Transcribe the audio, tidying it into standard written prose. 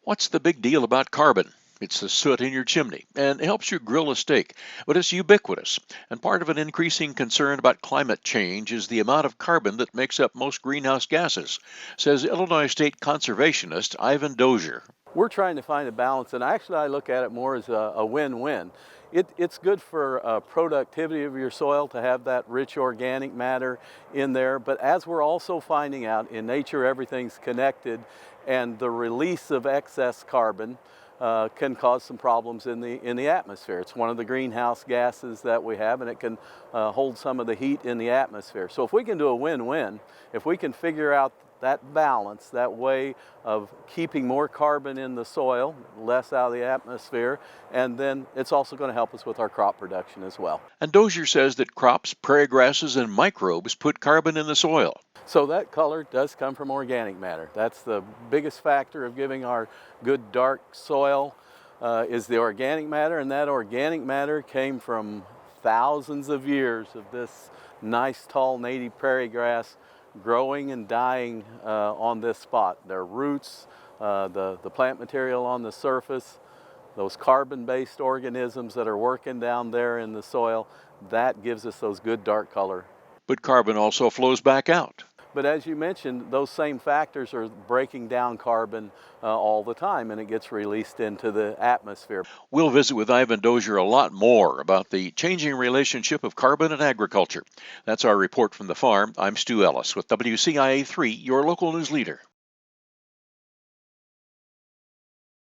What's the big deal about carbon? It's the soot in your chimney and it helps you grill a steak, but it's ubiquitous. And part of an increasing concern about climate change is the amount of carbon that makes up most greenhouse gases, says Illinois state conservationist Ivan Dozier. We're trying to find a balance, and actually I look at it more as a win-win. It's good for productivity of your soil to have that rich organic matter in there, but as we're also finding out, in nature everything's connected, and the release of excess carbon can cause some problems in the atmosphere. It's one of the greenhouse gases that we have, and it can hold some of the heat in the atmosphere. So if we can do a win-win, if we can figure out that balance, that way of keeping more carbon in the soil, less out of the atmosphere, and then it's also going to help us with our crop production as well. And Dozier says that crops, prairie grasses, and microbes put carbon in the soil. So that color does come from organic matter. That's the biggest factor of giving our good dark soil is the organic matter, and that organic matter came from thousands of years of this nice tall native prairie grass growing and dying on this spot. Their roots, the plant material on the surface, those carbon-based organisms that are working down there in the soil, that gives us those good dark color. But carbon also flows back out. But as you mentioned, those same factors are breaking down carbon all the time, and it gets released into the atmosphere. We'll visit with Ivan Dozier a lot more about the changing relationship of carbon and agriculture. That's our report from the farm. I'm Stu Ellis with WCIA 3, your local news leader.